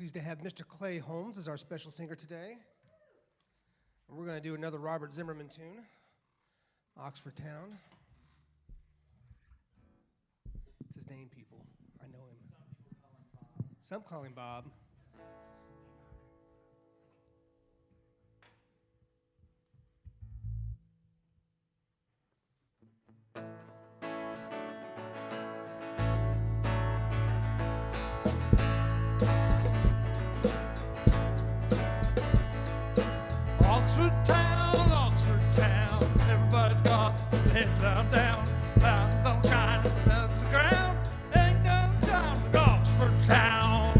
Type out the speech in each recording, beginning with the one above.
pleased to have Mr. Clay Holmes as our special singer today. And we're going to do another Robert Zimmerman tune, Oxford Town. It's his name, people. I know him. Some call him Bob. Oxford Town, everybody's got their head down, clouds don't shine up the ground, ain't no time for Oxford Town.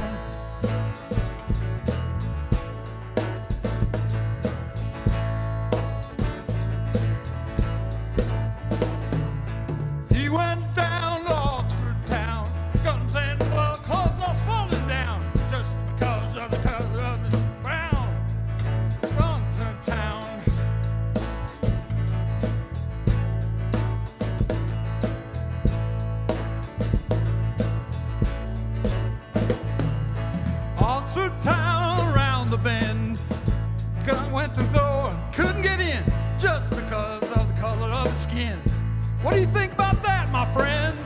He went down to Oxford Town, guns and blood, clothes all falling down, just because of the color of his brown. Oxford Town. Oxford Town, round the bend. Gun went to the door, couldn't get in, just because of the color of his skin. What do you think about that, my friend?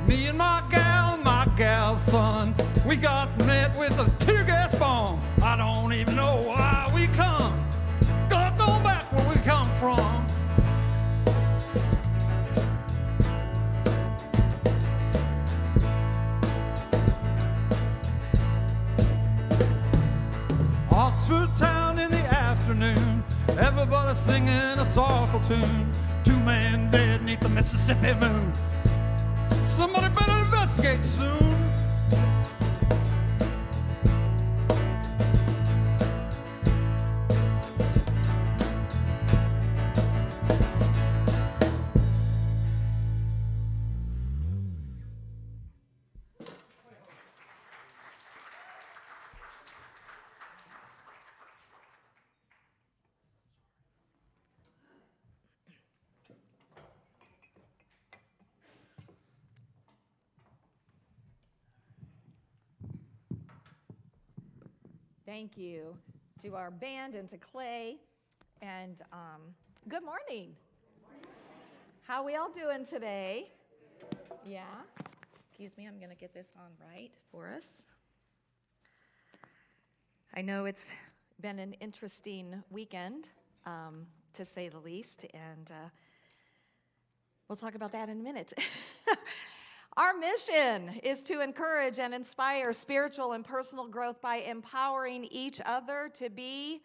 Me and my gal son, we got met with a tear gas bomb. I don't even know why we come. God know back where we come from. Oxford Town in the afternoon, everybody singing a sorrowful tune. 2 men dead neath the Mississippi moon. Somebody better investigate soon. Thank you to our band and to Clay. And good morning. How we all doing today? Yeah. Excuse me, I'm going to get this on right for us. I know it's been an interesting weekend, to say the least, and we'll talk about that in a minute. Our mission is to encourage and inspire spiritual and personal growth by empowering each other to be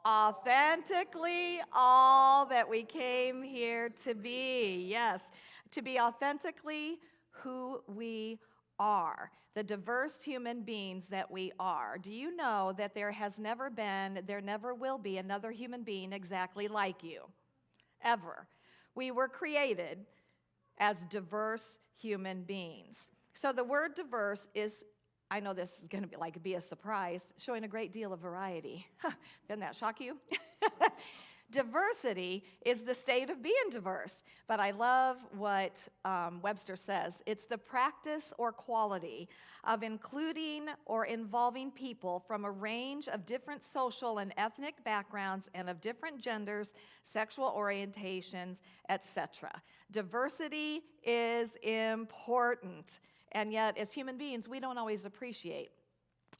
authentically all that we came here to be. Yes, to be authentically who we are, the diverse human beings that we are. Do you know that there has never been, there never will be another human being exactly like you? Ever. We were created as diverse human beings. So the word diverse is, I know this is going to be a surprise, showing a great deal of variety. Doesn't that shock you? Diversity is the state of being diverse. But I love what Webster says. It's the practice or quality of including or involving people from a range of different social and ethnic backgrounds and of different genders, sexual orientations, etc. Diversity is important. And yet, as human beings, we don't always appreciate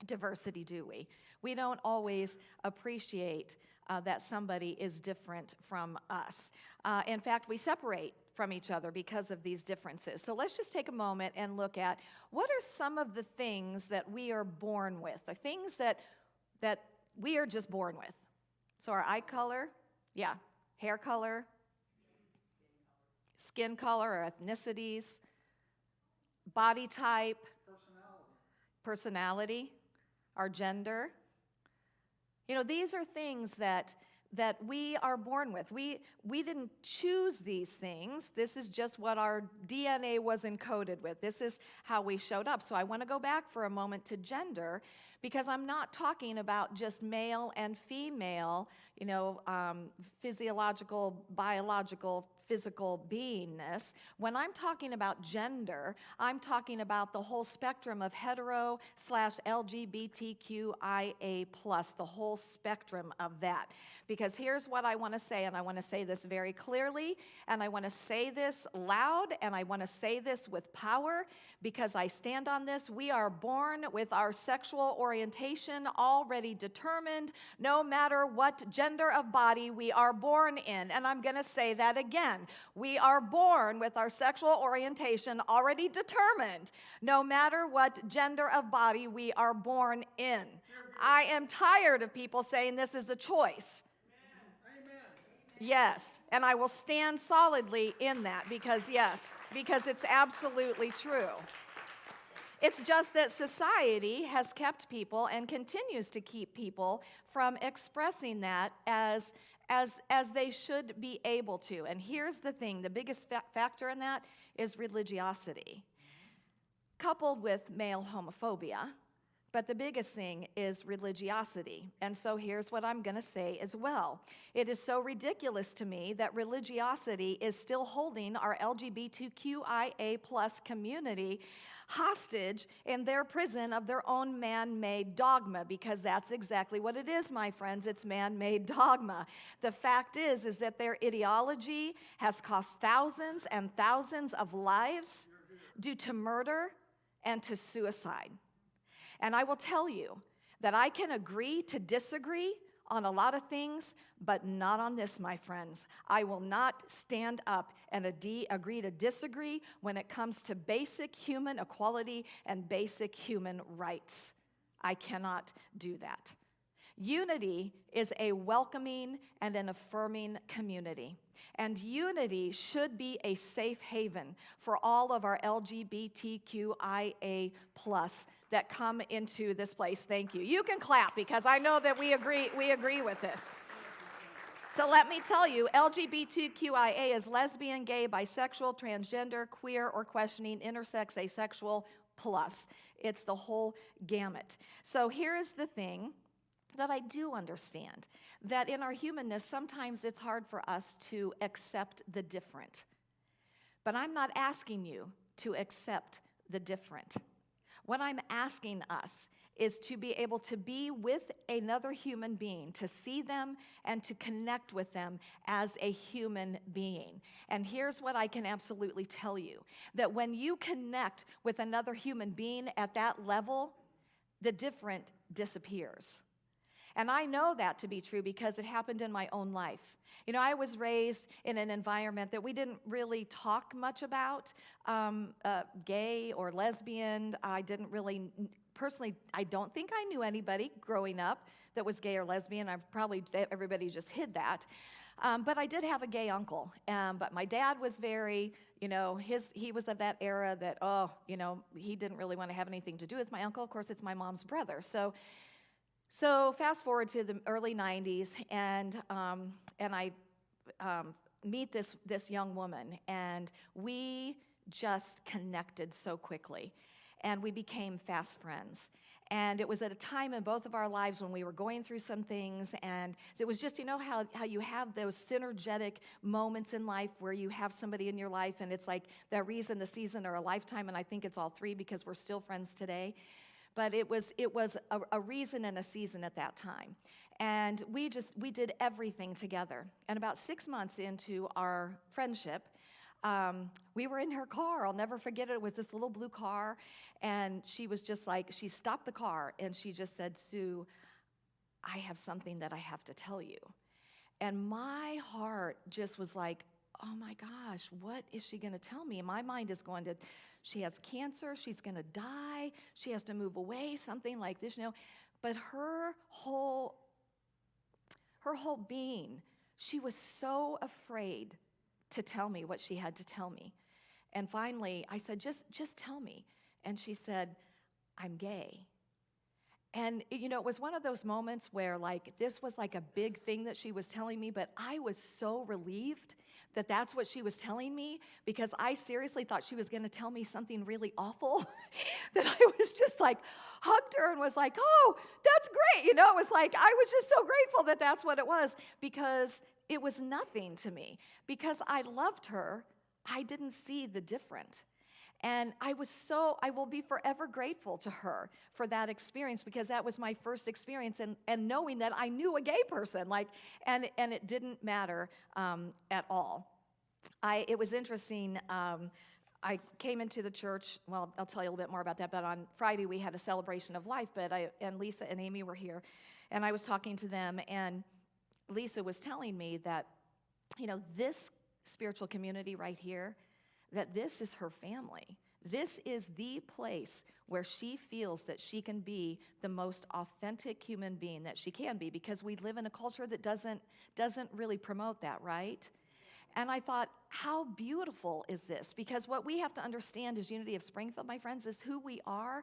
diversity, do we? We don't always appreciate that somebody is different from us. In fact, we separate from each other because of these differences. So let's just take a moment and look at what are some of the things that we are born with, the things that we are just born with. So our eye color, yeah, hair color, skin color or ethnicities, body type, personality, our gender. You know, these are things that that we are born with. We didn't choose these things. This is just what our DNA was encoded with. This is how we showed up. So I want to go back for a moment to gender, because I'm not talking about just male and female, physiological, biological, physical beingness. When I'm talking about gender, I'm talking about the whole spectrum of hetero/LGBTQIA+, the whole spectrum of that. Because here's what I want to say, and I want to say this very clearly, and I want to say this loud, and I want to say this with power, because I stand on this. We are born with our sexual orientation already determined, no matter what gender of body we are born in. And I'm going to say that again. We are born with our sexual orientation already determined, no matter what gender of body we are born in. I am tired of people saying this is a choice. Yes, and I will stand solidly in that because it's absolutely true. It's just that society has kept people and continues to keep people from expressing that as they should be able to. And here's the thing, the biggest factor in that is religiosity, coupled with male homophobia. But the biggest thing is religiosity. And so here's what I'm going to say as well. It is so ridiculous to me that religiosity is still holding our LGBTQIA+ community hostage in their prison of their own man-made dogma, because that's exactly what it is, my friends. It's man-made dogma. The fact is that their ideology has cost thousands and thousands of lives due to murder and to suicide. And I will tell you that I can agree to disagree on a lot of things, but not on this, my friends. I will not stand up and agree to disagree when it comes to basic human equality and basic human rights. I cannot do that. Unity is a welcoming and an affirming community. And unity should be a safe haven for all of our LGBTQIA+ that come into this place. Thank you. You can clap because I know that we agree with this. So let me tell you, LGBTQIA is lesbian, gay, bisexual, transgender, queer, or questioning, intersex, asexual, plus. It's the whole gamut. So here is the thing that I do understand, that in our humanness, sometimes it's hard for us to accept the different. But I'm not asking you to accept the different. What I'm asking us is to be able to be with another human being, to see them and to connect with them as a human being. And here's what I can absolutely tell you, that when you connect with another human being at that level, the different disappears. And I know that to be true because it happened in my own life. You know, I was raised in an environment that we didn't really talk much about, gay or lesbian. I didn't really, personally, I don't think I knew anybody growing up that was gay or lesbian. Everybody just hid that. But I did have a gay uncle. But my dad was very, he was of that era that, he didn't really want to have anything to do with my uncle. Of course, it's my mom's brother. So fast forward to the early 90s, and I meet this young woman, and we just connected so quickly, and we became fast friends. And it was at a time in both of our lives when we were going through some things, and it was just, how you have those synergetic moments in life where you have somebody in your life, and it's like the reason, the season, or a lifetime, and I think it's all three because we're still friends today. But it was a reason and a season at that time. And we did everything together. And about 6 months into our friendship, we were in her car. I'll never forget it. It was this little blue car. And she was just like, she stopped the car and she just said, "Sue, I have something that I have to tell you." And my heart just was like, oh my gosh, what is she going to tell me? My mind is going to, she has cancer, she's going to die, she has to move away, something like this, But her whole being, she was so afraid to tell me what she had to tell me. And finally, I said, just tell me. And she said, "I'm gay." And, it was one of those moments where, like, this was like a big thing that she was telling me, but I was so relieved that that's what she was telling me, because I seriously thought she was going to tell me something really awful, that I was just like, hugged her and was like, oh, that's great. It was like, I was just so grateful that that's what it was, because it was nothing to me. Because I loved her, I didn't see the different. And I will be forever grateful to her for that experience, because that was my first experience, and knowing that I knew a gay person, and it didn't matter at all. It was interesting. I came into the church, well, I'll tell you a little bit more about that, but on Friday we had a celebration of life, and Lisa and Amy were here, and I was talking to them, and Lisa was telling me that, this spiritual community right here, that this is her family. This is the place where she feels that she can be the most authentic human being that she can be, because we live in a culture that doesn't really promote that, right? And I thought, how beautiful is this? Because what we have to understand as Unity of Springfield, my friends, is who we are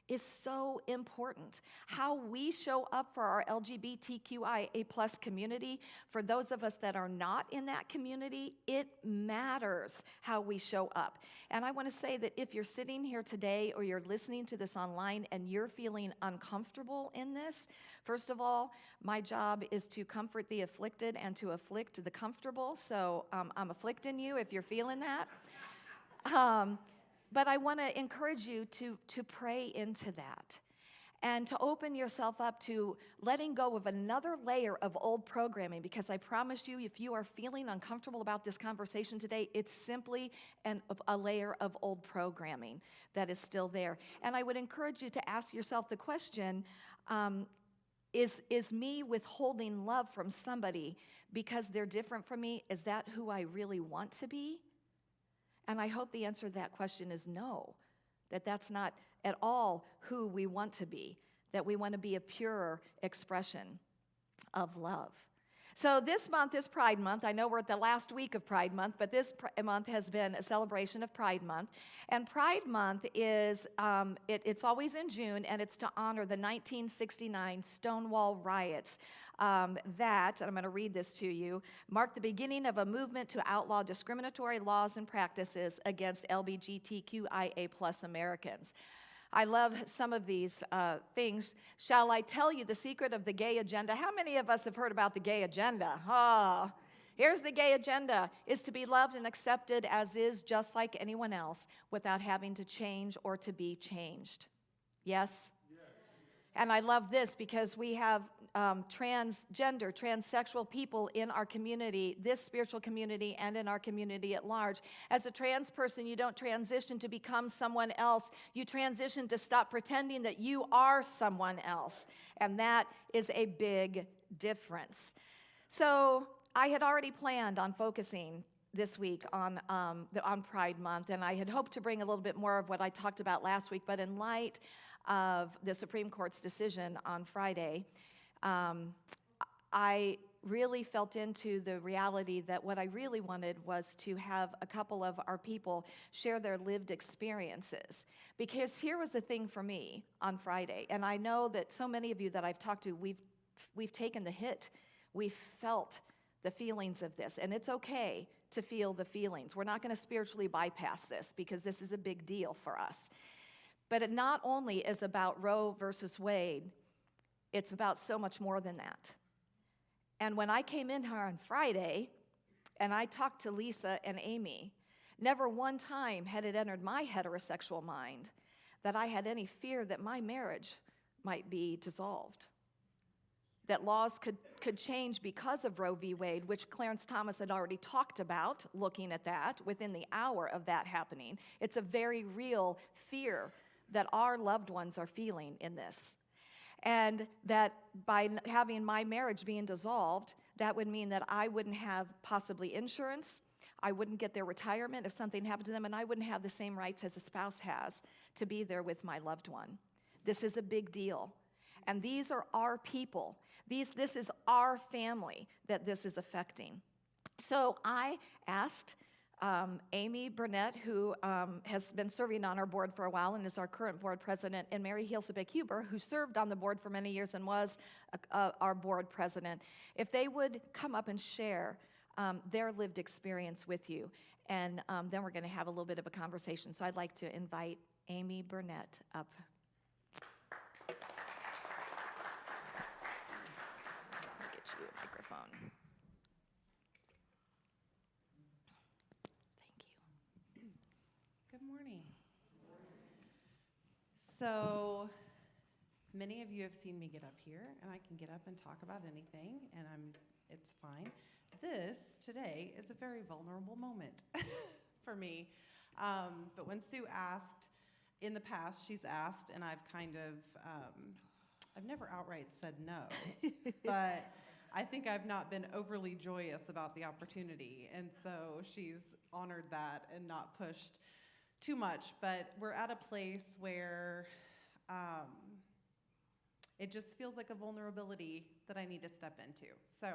is so important. How we show up for our LGBTQIA+ community, for those of us that are not in that community, it matters how we show up. And I want to say that if you're sitting here today or you're listening to this online and you're feeling uncomfortable in this, first of all, my job is to comfort the afflicted and to afflict the comfortable. So I'm afflicting you if you're feeling that. But I want to encourage you to pray into that and to open yourself up to letting go of another layer of old programming, because I promise you, if you are feeling uncomfortable about this conversation today, it's simply a layer of old programming that is still there. And I would encourage you to ask yourself the question, is me withholding love from somebody because they're different from me, is that who I really want to be? And I hope the answer to that question is no, that's not at all who we want to be, that we want to be a pure expression of love. So this month is Pride Month. I know we're at the last week of Pride Month, but this month has been a celebration of Pride Month. And Pride Month is, it's always in June, and it's to honor the 1969 Stonewall riots. That, and I'm going to read this to you, marked the beginning of a movement to outlaw discriminatory laws and practices against LGBTQIA+ Americans. I love some of these things. Shall I tell you the secret of the gay agenda? How many of us have heard about the gay agenda? Oh, here's the gay agenda, is to be loved and accepted as is, just like anyone else, without having to change or to be changed. Yes? And I love this because we have transgender, transsexual people in our community, this spiritual community, and in our community at large. As a trans person, you don't transition to become someone else. You transition to stop pretending that you are someone else. And that is a big difference. So I had already planned on focusing this week on Pride Month, and I had hoped to bring a little bit more of what I talked about last week, but in light of the Supreme Court's decision on Friday, I really felt into the reality that what I really wanted was to have a couple of our people share their lived experiences. Because here was the thing for me on Friday, and I know that so many of you that I've talked to, we've taken the hit. We've felt the feelings of this, and it's okay to feel the feelings. We're not going to spiritually bypass this, because this is a big deal for us. But it not only is about Roe versus Wade, it's about so much more than that. And when I came in here on Friday, and I talked to Lisa and Amy, never one time had it entered my heterosexual mind that I had any fear that my marriage might be dissolved, that laws could change because of Roe v. Wade, which Clarence Thomas had already talked about, looking at that within the hour of that happening. It's a very real fear that our loved ones are feeling in this. And that by having my marriage being dissolved, that would mean that I wouldn't have possibly insurance, I wouldn't get their retirement if something happened to them, and I wouldn't have the same rights as a spouse has to be there with my loved one. This is a big deal. And these are our people. This is our family that this is affecting. So I asked Amy Burnett, who has been serving on our board for a while and is our current board president, and Mary Hilsebeck-Huber, who served on the board for many years and was our board president, if they would come up and share their lived experience with you. And then we're going to have a little bit of a conversation. So I'd like to invite Amy Burnett up. I'll get you a microphone. Thank you. Good morning. So, many of you have seen me get up here, and I can get up and talk about anything, and it's fine. This, today, is a very vulnerable moment for me. But when Sue asked, in the past, she's asked, and I've kind of, I've never outright said no, but I think I've not been overly joyous about the opportunity, and so she's honored that and not pushed too much. But we're at a place where it just feels like a vulnerability that I need to step into. So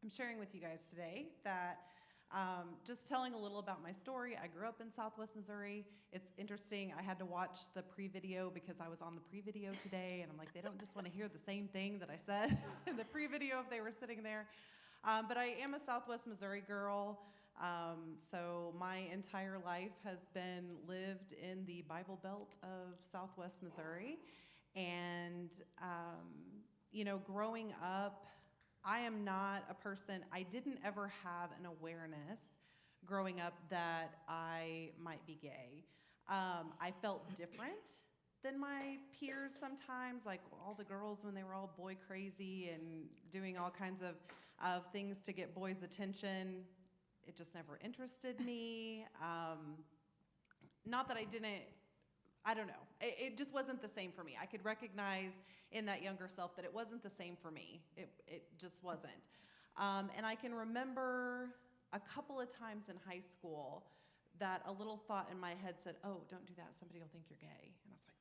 I'm sharing with you guys today that just telling a little about my story. I grew up in Southwest Missouri. It's interesting. I had to watch the pre-video because I was on the pre-video today, and I'm like, they don't just want to hear the same thing that I said in the pre-video if they were sitting there. But I am a Southwest Missouri girl. So my entire life has been lived in the Bible Belt of Southwest Missouri. And, you know, growing up, I am not a person, I didn't ever have an awareness growing up that I might be gay. I felt different than my peers sometimes, like all the girls when they were all boy crazy and doing all kinds of things to get boys' attention. It just never interested me. Not that I didn't, I don't know. It just wasn't the same for me. I could recognize in that younger self that it wasn't the same for me. It just wasn't. And I can remember a couple of times in high school that a little thought in my head said, oh, don't do that. Somebody will think you're gay. And I was like,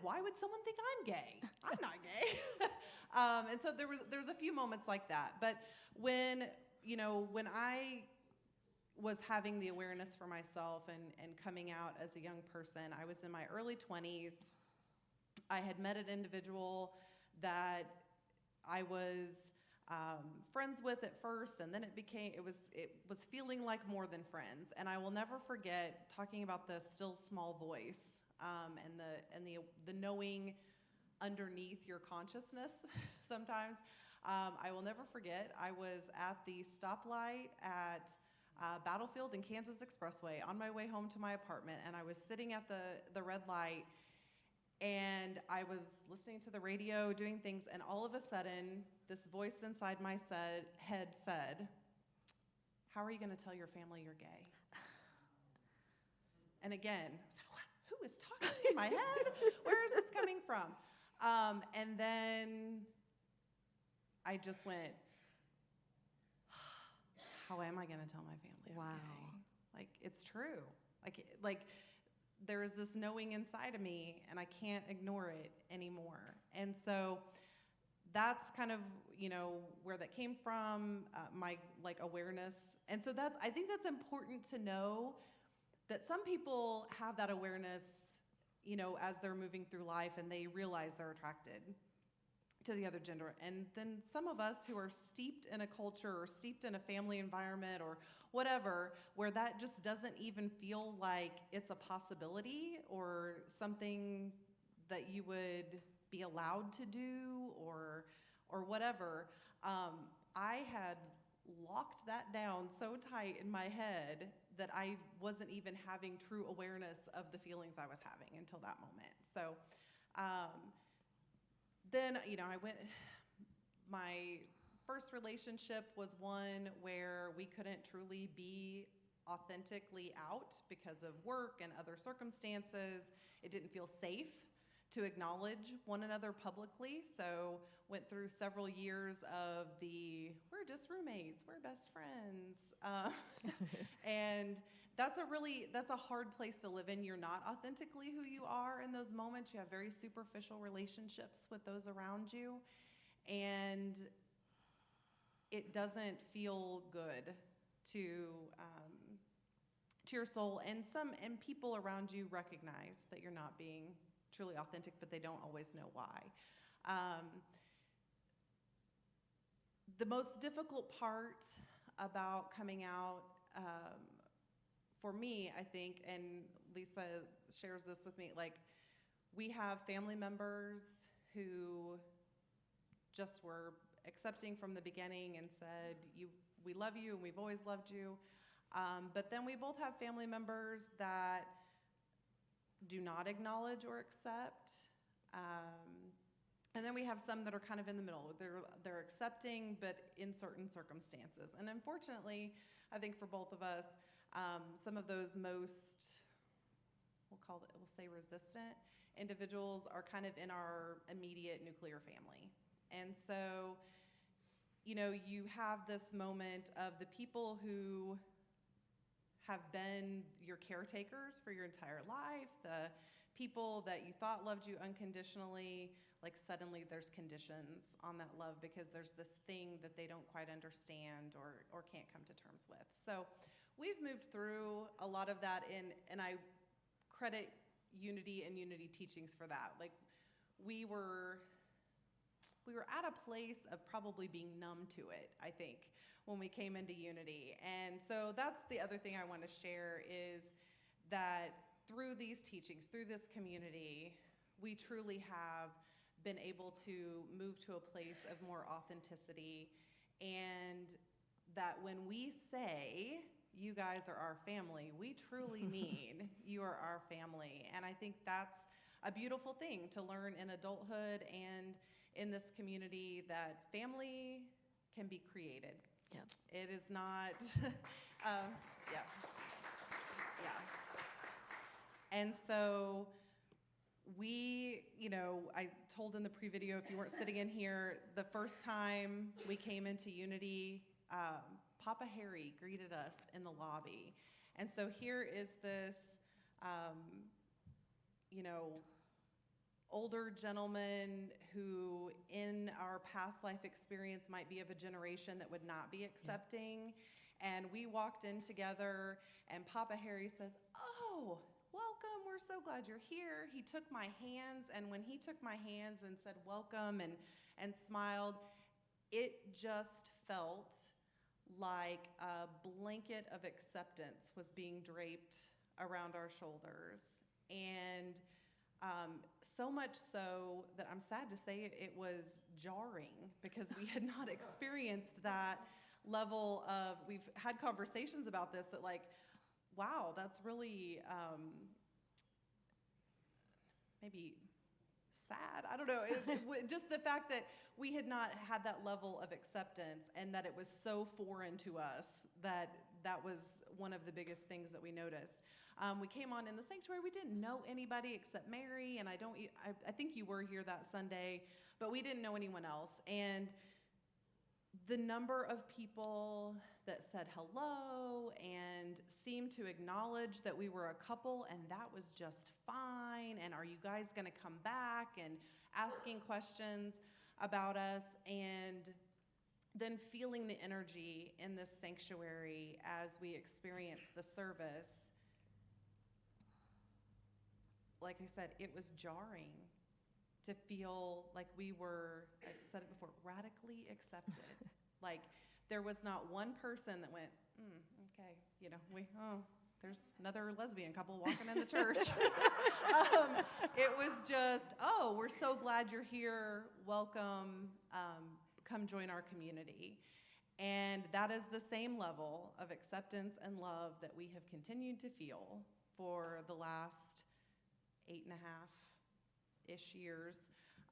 why would someone think I'm gay? I'm not gay. And so there's a few moments like that. But when I was having the awareness for myself and coming out as a young person, I was in my early 20s. I had met an individual that I was friends with at first, and then it was feeling like more than friends. And I will never forget talking about the still small voice and the knowing underneath your consciousness sometimes. I will never forget, I was at the stoplight at Battlefield and Kansas Expressway on my way home to my apartment, and I was sitting at the red light, and I was listening to the radio, doing things, and all of a sudden, this voice inside my head said, how are you going to tell your family you're gay? And again, I was like, who is talking in my head? Where is this coming from? And then I just went, how am I going to tell my family I'm gay? Like, it's true. Like there is this knowing inside of me, and I can't ignore it anymore. And so that's kind of, where that came from, my awareness. And so I think that's important to know, that some people have that awareness, as they're moving through life and they realize they're attracted to the other gender. And then some of us who are steeped in a culture or steeped in a family environment or whatever, where that just doesn't even feel like it's a possibility or something that you would be allowed to do or whatever. I had locked that down so tight in my head that I wasn't even having true awareness of the feelings I was having until that moment. So then, my first relationship was one where we couldn't truly be authentically out because of work and other circumstances. It didn't feel safe to acknowledge one another publicly, so went through several years of we're just roommates, we're best friends. And that's a hard place to live in. You're not authentically who you are in those moments. You have very superficial relationships with those around you, and it doesn't feel good to your soul, and people around you recognize that you're not being truly authentic, but they don't always know why. The most difficult part about coming out, for me, I think, and Lisa shares this with me, like, we have family members who just were accepting from the beginning and said, we love you and we've always loved you. But then we both have family members that do not acknowledge or accept. And then we have some that are kind of in the middle. They're accepting, but in certain circumstances. And unfortunately, I think for both of us, some of those most, we'll say resistant individuals are kind of in our immediate nuclear family. And so, you have this moment of the people who have been your caretakers for your entire life, the people that you thought loved you unconditionally, like suddenly there's conditions on that love because there's this thing that they don't quite understand or can't come to terms with. So we've moved through a lot of that, and I credit Unity and Unity teachings for that. Like, we were at a place of probably being numb to it, I think, when we came into Unity. And so that's the other thing I want to share, is that through these teachings, through this community, we truly have been able to move to a place of more authenticity, and that when we say, you guys are our family, we truly mean you are our family. And I think that's a beautiful thing to learn in adulthood and in this community, that family can be created. Yep. It is not, yeah. And so I told in the pre-video, if you weren't sitting in here, the first time we came into Unity, Papa Harry greeted us in the lobby. And so here is this, older gentleman who in our past life experience might be of a generation that would not be accepting. Yeah. And we walked in together, and Papa Harry says, "Oh, welcome, we're so glad you're here." He took my hands, and when he took my hands and said welcome and smiled, it just felt like a blanket of acceptance was being draped around our shoulders. And so much so that I'm sad to say it was jarring, because we had not experienced that level of, we've had conversations about this, that like, wow, that's really maybe sad. I don't know. Just the fact that we had not had that level of acceptance, and that it was so foreign to us, that was one of the biggest things that we noticed. We came on in the sanctuary. We didn't know anybody except Mary, and I think you were here that Sunday, but we didn't know anyone else. And the number of people that said hello and seemed to acknowledge that we were a couple, and that was just fine, and are you guys going to come back, and asking questions about us, and then feeling the energy in this sanctuary as we experienced the service. Like I said, it was jarring to feel like we were, I've said it before, radically accepted. Like, there was not one person that went, okay, there's another lesbian couple walking in the church. It was just, oh, we're so glad you're here. Welcome. Come join our community. And that is the same level of acceptance and love that we have continued to feel for the last 8.5-ish years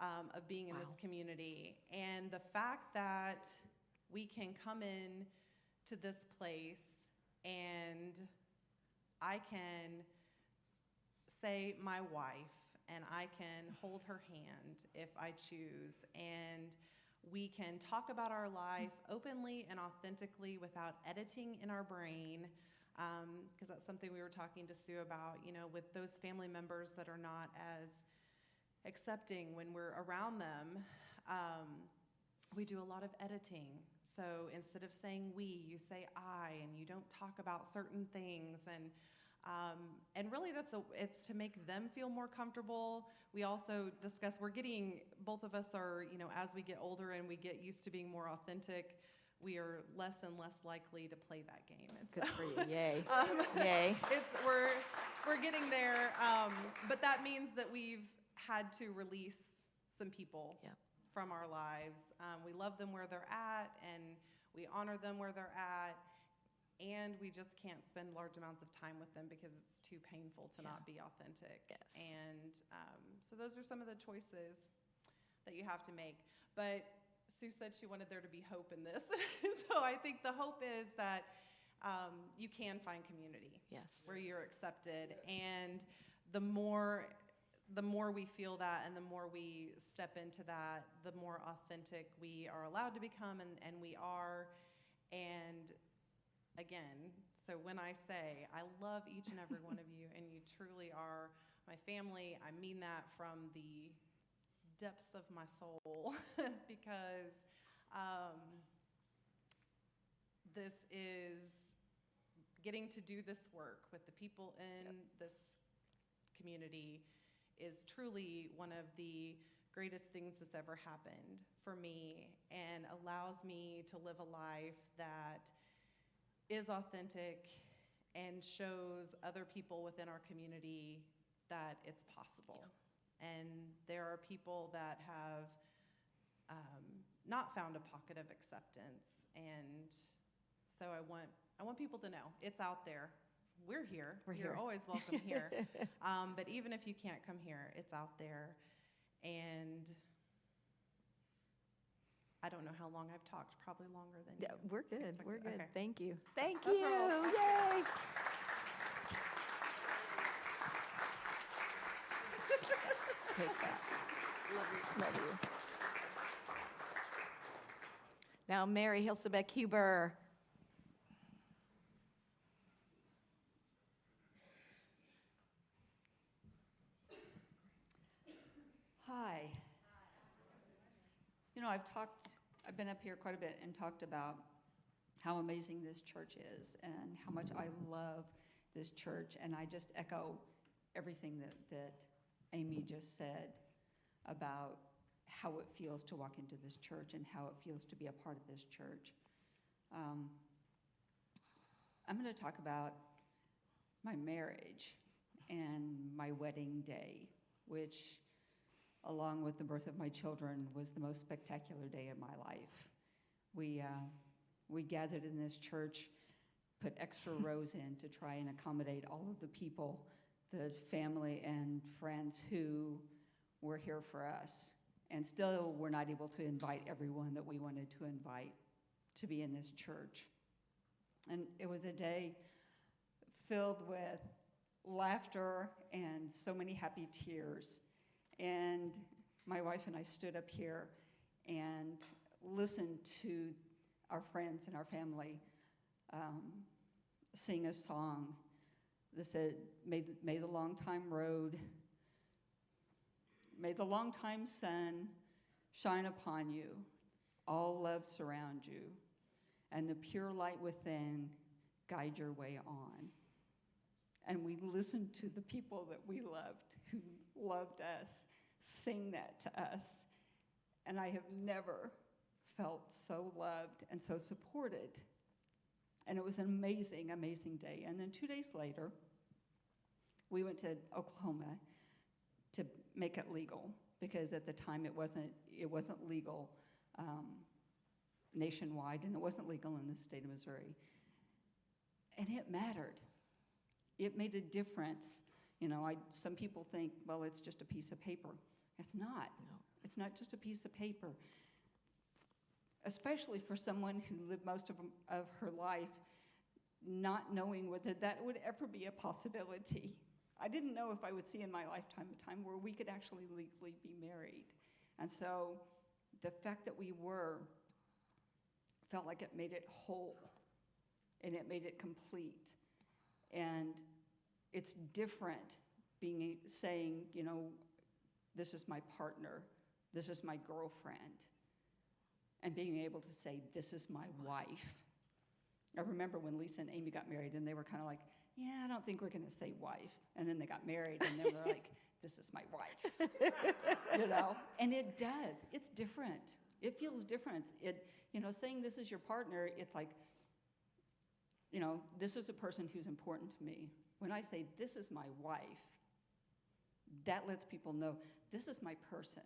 of being in this community. And the fact that we can come in to this place, and I can say my wife, and I can hold her hand if I choose, and we can talk about our life openly and authentically without editing in our brain, because that's something we were talking to Sue about, with those family members that are not as accepting when we're around them. We do a lot of editing So instead of saying we, you say I, and you don't talk about certain things. And really it's to make them feel more comfortable. We also discuss, both of us are, as we get older and we get used to being more authentic, we are less and less likely to play that game. And Good so, for you. Yay. Yay. We're getting there, but that means that we've had to release some people Yep. from our lives. We love them where they're at, and we honor them where they're at, and we just can't spend large amounts of time with them because it's too painful to not be authentic. Yes. And so those are some of the choices that you have to make. But Sue said she wanted there to be hope in this. So I think the hope is that you can find community. Yes. Where you're accepted. And the more we feel that and the more we step into that, the more authentic we are allowed to become, and we are. And again, so when I say I love each and every one of you, and you truly are my family, I mean that from the depths of my soul, because this is getting to do this work with the people in this community is truly one of the greatest things that's ever happened for me, and allows me to live a life that is authentic and shows other people within our community that it's possible. And there are people that have not found a pocket of acceptance, and so I want people to know it's out there. We're here. You're always welcome here. But even if you can't come here, it's out there. And I don't know how long I've talked. Probably longer than Yeah, you we're good. expected. We're good. Okay. Thank you. Thank That's you. our roll. Yay. Take that. Love you. Now, Mary Hilsebeck Huber. Hi. I've been up here quite a bit and talked about how amazing this church is and how much I love this church, and I just echo everything that Amy just said about how it feels to walk into this church and how it feels to be a part of this church. I'm going to talk about my marriage and my wedding day, which, along with the birth of my children, was the most spectacular day of my life. We gathered in this church, put extra rows in to try and accommodate all of the people, the family and friends who were here for us. And still, we're not able to invite everyone that we wanted to invite to be in this church. And it was a day filled with laughter and so many happy tears. And my wife and I stood up here and listened to our friends and our family sing a song that said, may the long time road, may the long time sun shine upon you, all love surround you, and the pure light within guide your way on. And we listened to the people that we loved, who loved us, sing that to us. And I have never felt so loved and so supported. And it was an amazing, amazing day. And then 2 days later, we went to Oklahoma to make it legal, because at the time it wasn't legal nationwide, and it wasn't legal in the state of Missouri. And it mattered. It made a difference. Some people think, well, it's just a piece of paper. It's not. No. It's not just a piece of paper. Especially for someone who lived most of her life not knowing whether that would ever be a possibility. I didn't know if I would see in my lifetime a time where we could actually legally be married. And so the fact that we felt like it made it whole, and it made it complete. And it's different saying, this is my partner, this is my girlfriend. and being able to say, this is my wife. I remember when Lisa and Amy got married, and they were kind of like, yeah, I don't think we're going to say wife. And then they got married, and then they're like, this is my wife. You know? And it does. It's different. It feels different. Saying this is your partner, it's like, this is a person who's important to me. When I say this is my wife, that lets people know this is my person.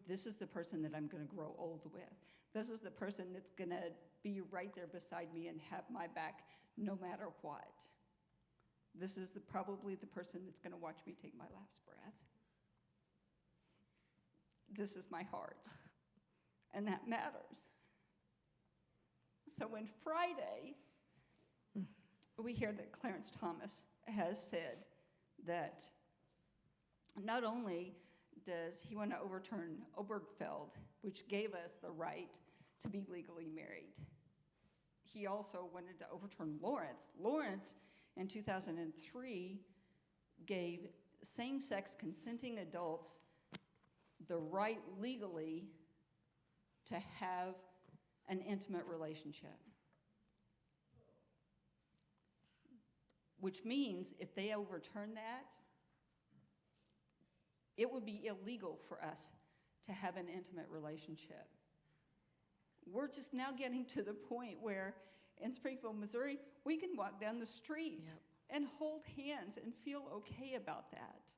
This is the person that I'm going to grow old with. This is the person that's going to be right there beside me and have my back no matter what. This is probably the person that's going to watch me take my last breath. This is my heart, and that matters. So when Friday, we hear that Clarence Thomas has said that not only does he want to overturn Obergefell, which gave us the right to be legally married, he also wanted to overturn Lawrence. Lawrence, in 2003, gave same-sex consenting adults the right legally to have an intimate relationship. Which means if they overturn that, it would be illegal for us to have an intimate relationship. We're just now getting to the point where in Springfield, Missouri, we can walk down the street and hold hands and feel okay about that.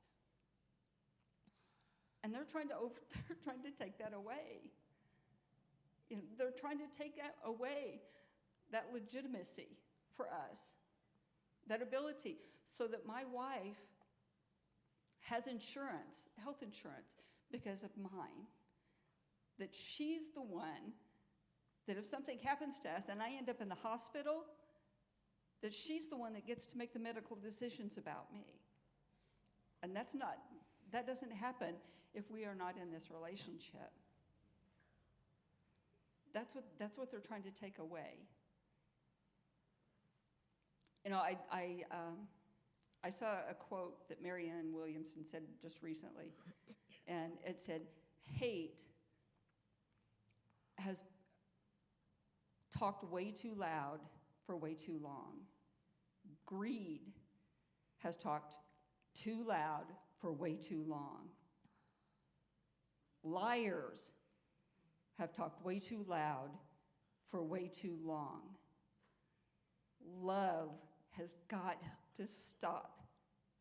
And they're trying to take that away. They're trying to take that away, that legitimacy for us, that ability, so that my wife has insurance, health insurance, because of mine, that she's the one that if something happens to us and I end up in the hospital, that she's the one that gets to make the medical decisions about me. And that doesn't happen if we are not in this relationship. That's what they're trying to take away. I saw a quote that Marianne Williamson said just recently, and it said, hate has talked way too loud for way too long. Greed has talked too loud for way too long. Liars have talked way too loud for way too long. Love has got to stop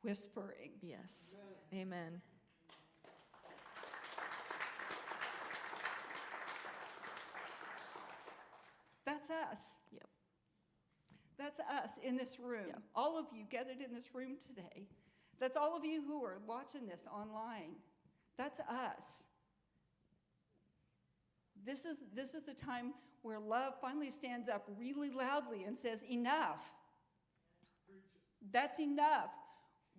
whispering. Yes. Amen. That's us. Yep. That's us in this room. Yep. All of you gathered in this room today. That's all of you who are watching this online. That's us. This is the time where love finally stands up really loudly and says, enough. That's enough.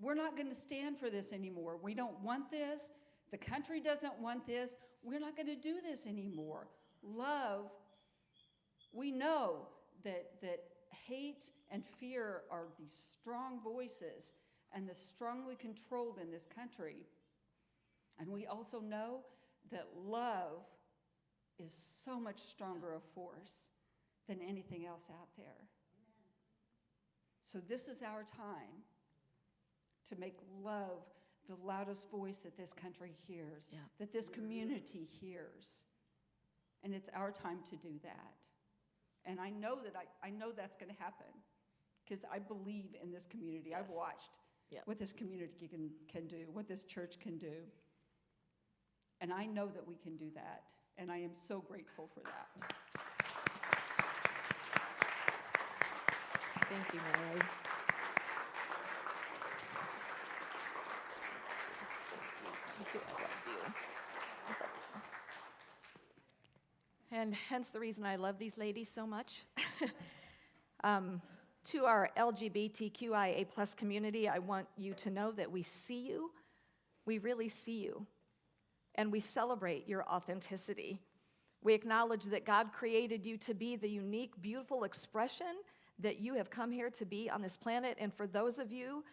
We're not going to stand for this anymore. We don't want this. The country doesn't want this. We're not going to do this anymore. Love, we know that hate and fear are these strong voices and they're strongly controlled in this country. And we also know that love is so much stronger a force than anything else out there. So this is our time to make love the loudest voice that this country hears, that this community hears. And it's our time to do that. And I know that's going to happen because I believe in this community. I've watched what this community can do, what this church can do. And I know that we can do that. And I am so grateful for that. Thank you, Mary. And hence the reason I love these ladies so much. To our LGBTQIA+ community, I want you to know that we see you. We really see you. And we celebrate your authenticity. We acknowledge that God created you to be the unique, beautiful expression that you have come here to be on this planet. And for those of you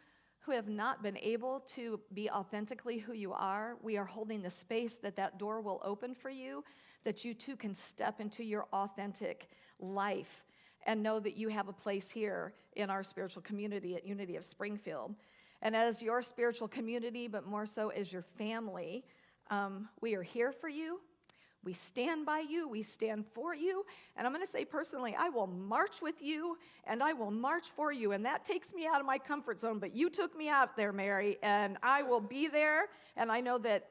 who have not been able to be authentically who you are, we are holding the space that door will open for you, that you too can step into your authentic life and know that you have a place here in our spiritual community at Unity of Springfield. And as your spiritual community, but more so as your family, we are here for you. We stand by you, we stand for you, and I'm going to say personally, I will march with you, and I will march for you, and that takes me out of my comfort zone, but you took me out there, Mary, and I will be there, and I know that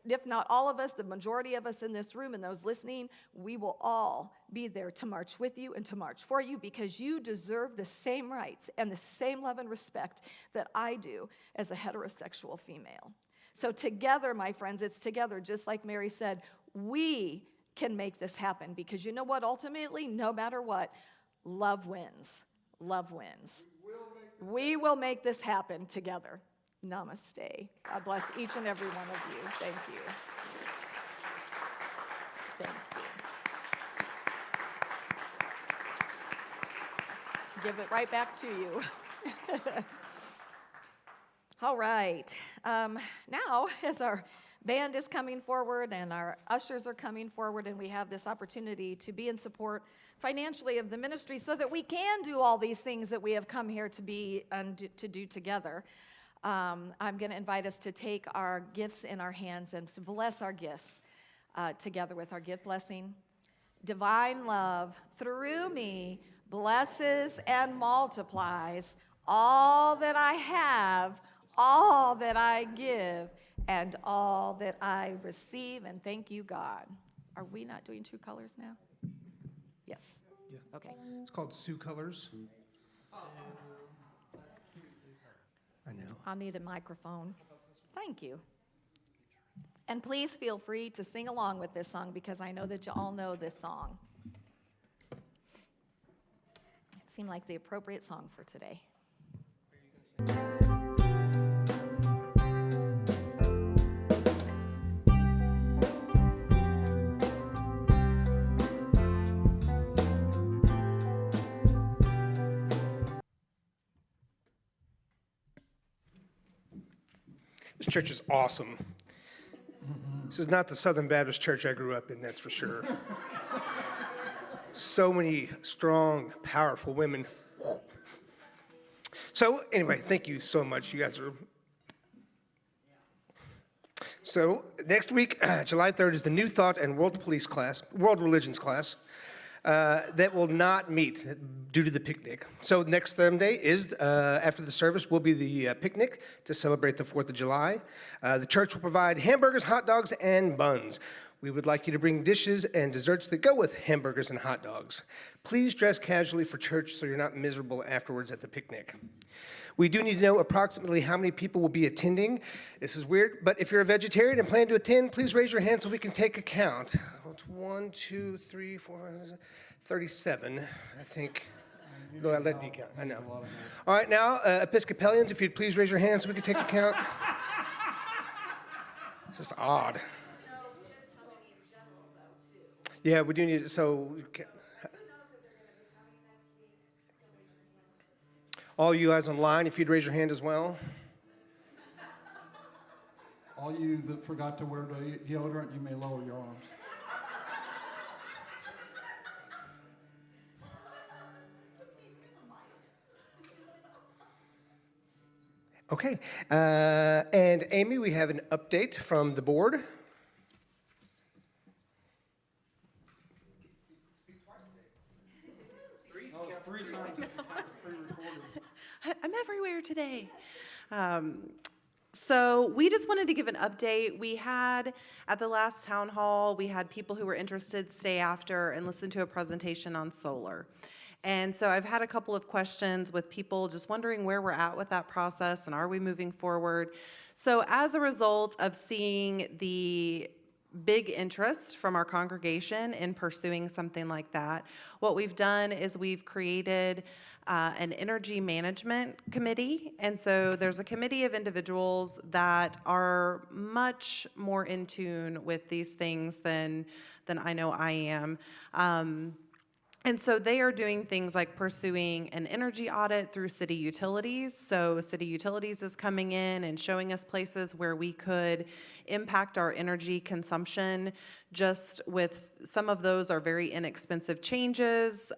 if not all of us, the majority of us in this room and those listening, we will all be there to march with you and to march for you, because you deserve the same rights and the same love and respect that I do as a heterosexual female. So together, my friends, it's together, just like Mary said, we can make this happen, because you know what? Ultimately, no matter what, love wins. Love wins. We will make this happen together. Namaste. God bless each and every one of you. Thank you. Thank you. Give it right back to you. All right. Now, as our band is coming forward and our ushers are coming forward, and we have this opportunity to be in support financially of the ministry so that we can do all these things that we have come here to be and to do together. I'm going to invite us to take our gifts in our hands and to bless our gifts together with our gift blessing. Divine love through me blesses and multiplies all that I have, all that I give, and all that I receive, and thank you, God. Are we not doing true colors now? Yes. Yeah. Okay. It's called Sue Colors. I know. I'll need a microphone. Thank you. And please feel free to sing along with this song, because I know that you all know this song. It seemed like the appropriate song for today. This church is awesome. This is not the Southern Baptist church I grew up in, that's for sure. So many strong, powerful women. So anyway, thank you so much. You guys are... So next week, July 3rd, is the New Thought and World Religions class. That will not meet due to the picnic. So next Sunday is, after the service, will be the picnic to celebrate the 4th of July. The church will provide hamburgers, hot dogs, and buns. We would like you to bring dishes and desserts that go with hamburgers and hot dogs. Please dress casually for church so you're not miserable afterwards at the picnic. We do need to know approximately how many people will be attending. This is weird, but if you're a vegetarian and plan to attend, please raise your hand so we can take a count. Well, it's 1, 2, 3, 4, 37, I think. No, I let decount, I know. All right, now, Episcopalians, if you'd please raise your hand so we can take a count. It's just odd. Yeah, we do need it, so... All you guys online, if you'd raise your hand as well. All you that forgot to wear deodorant, you may lower your arms. Okay, and Amy, we have an update from the board. No, it's 3 times. Pre-recorded. I'm everywhere today. So we just wanted to give an update. We had, at the last town hall, we had people who were interested stay after and listen to a presentation on solar. And so I've had a couple of questions with people just wondering where we're at with that process and are we moving forward. So as a result of seeing the big interest from our congregation in pursuing something like that, what we've done is we've created an energy management committee. And so there's a committee of individuals that are much more in tune with these things than I know I am. And so they are doing things like pursuing an energy audit through city utilities. So city utilities is coming in and showing us places where we could impact our energy consumption. Just with some of those are very inexpensive changes.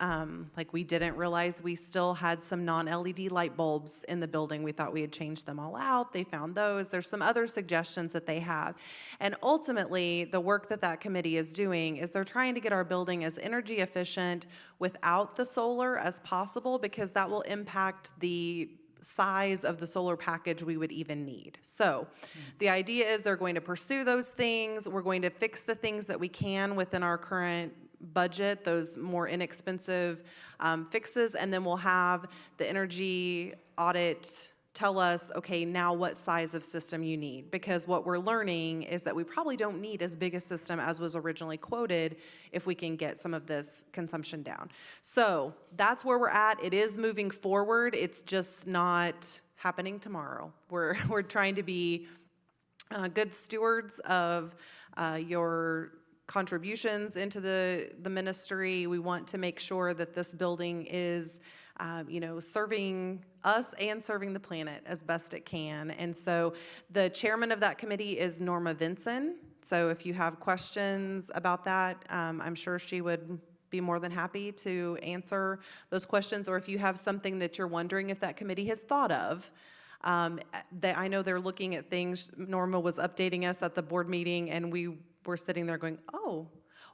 Like we didn't realize we still had some non-LED light bulbs in the building. We thought we had changed them all out. They found those. There's some other suggestions that they have. And ultimately, the work that that committee is doing is they're trying to get our building as energy efficient without the solar as possible, because that will impact the size of the solar package we would even need. So the idea is they're going to pursue those things. We're going to fix the things that we can within our current budget, those more inexpensive fixes, and then we'll have the energy audit tell us, okay, now what size of system you need. Because what we're learning is that we probably don't need as big a system as was originally quoted if we can get some of this consumption down. So that's where we're at. It is moving forward. It's just not happening tomorrow. We're trying to be good stewards of your contributions into the ministry. We want to make sure that this building is serving us and serving the planet as best it can. And so the chairman of that committee is Norma Vinson. So if you have questions about that, I'm sure she would be more than happy to answer those questions. Or if you have something that you're wondering if that committee has thought of, I know they're looking at things. Norma was updating us at the board meeting, and we were sitting there going, oh,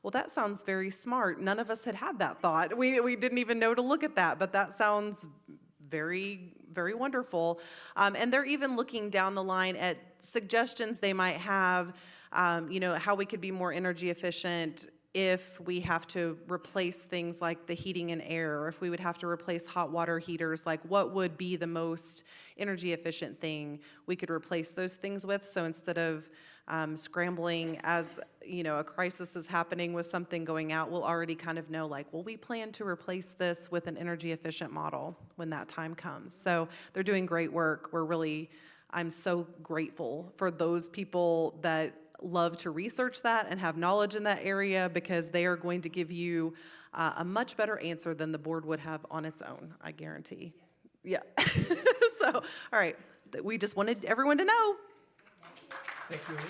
well, that sounds very smart. None of us had that thought. We didn't even know to look at that, but that sounds very, very wonderful. And they're even looking down the line at suggestions they might have, how we could be more energy efficient if we have to replace things like the heating and air, or if we would have to replace hot water heaters, like what would be the most energy efficient thing we could replace those things with. So instead of scrambling as a crisis is happening with something going out, we'll already kind of know, like, well, we plan to replace this with an energy efficient model when that time comes. So they're doing great work. I'm so grateful for those people that love to research that and have knowledge in that area, because they are going to give you a much better answer than the board would have on its own, I guarantee. Yeah. So, all right, we just wanted everyone to know. Thank you, Amy.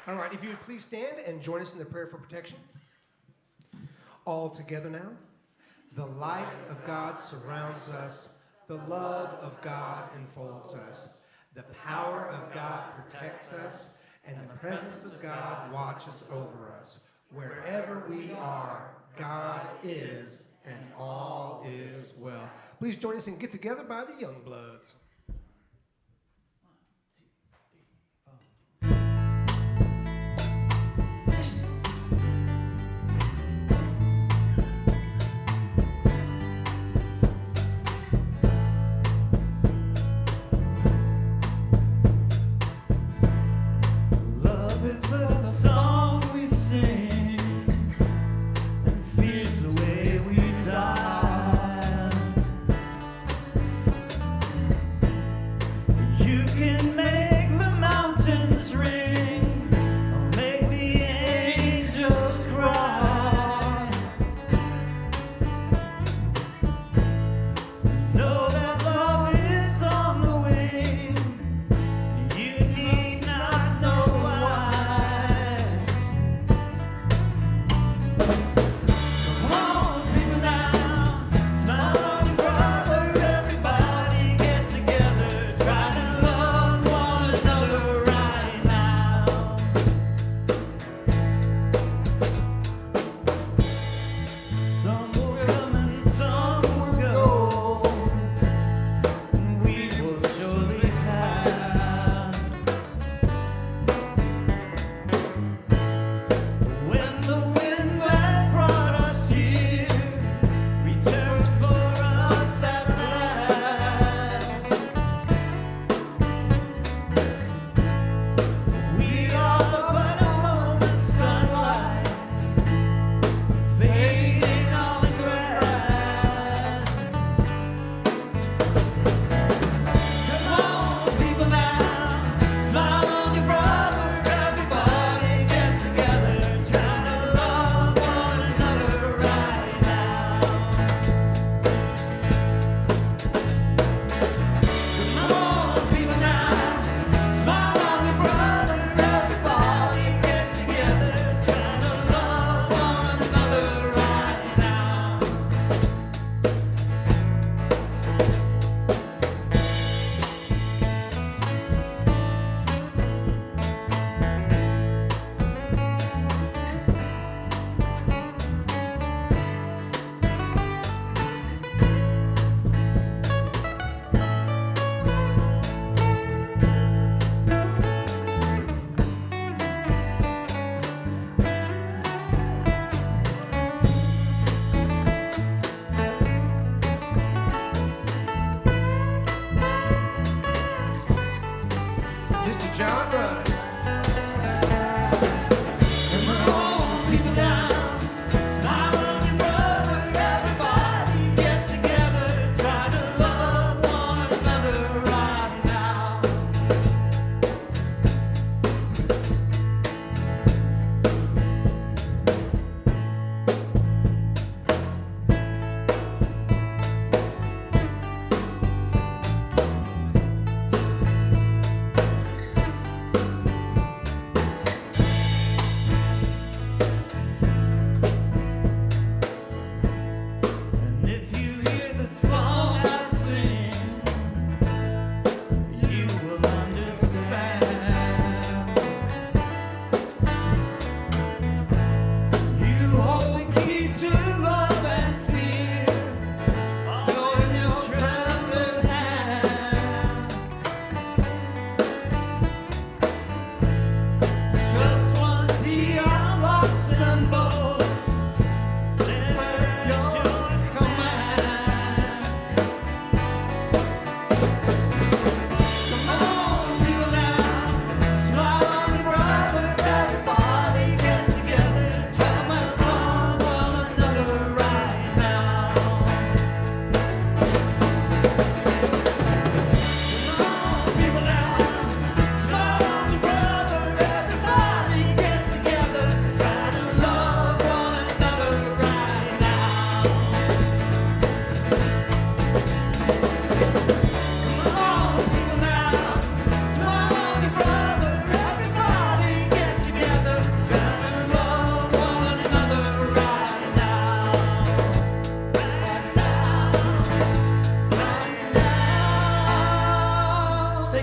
All right, if you would please stand and join us in the prayer for protection. All together now. The light of God surrounds us. The love of God enfolds us. The power of God protects us, and the presence of God watches over us. Wherever we are, God is, and all is well. Please join us and get together by the Young Bloods. Love is but a song we sing, and fear's the way we die.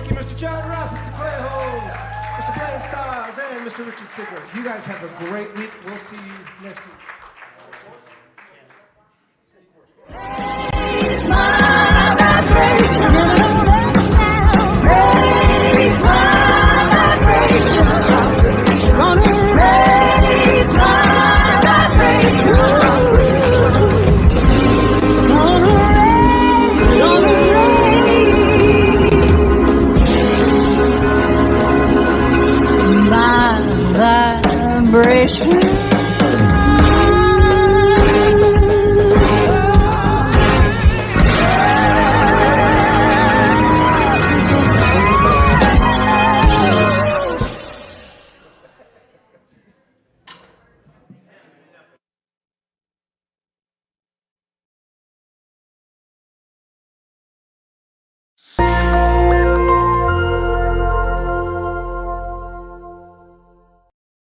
Thank you, Mr. John Ross, Mr. Clay Holmes, Mr. Blaine Stiles, and Mr. Richard Sigler. You guys have a great week. We'll see you next week.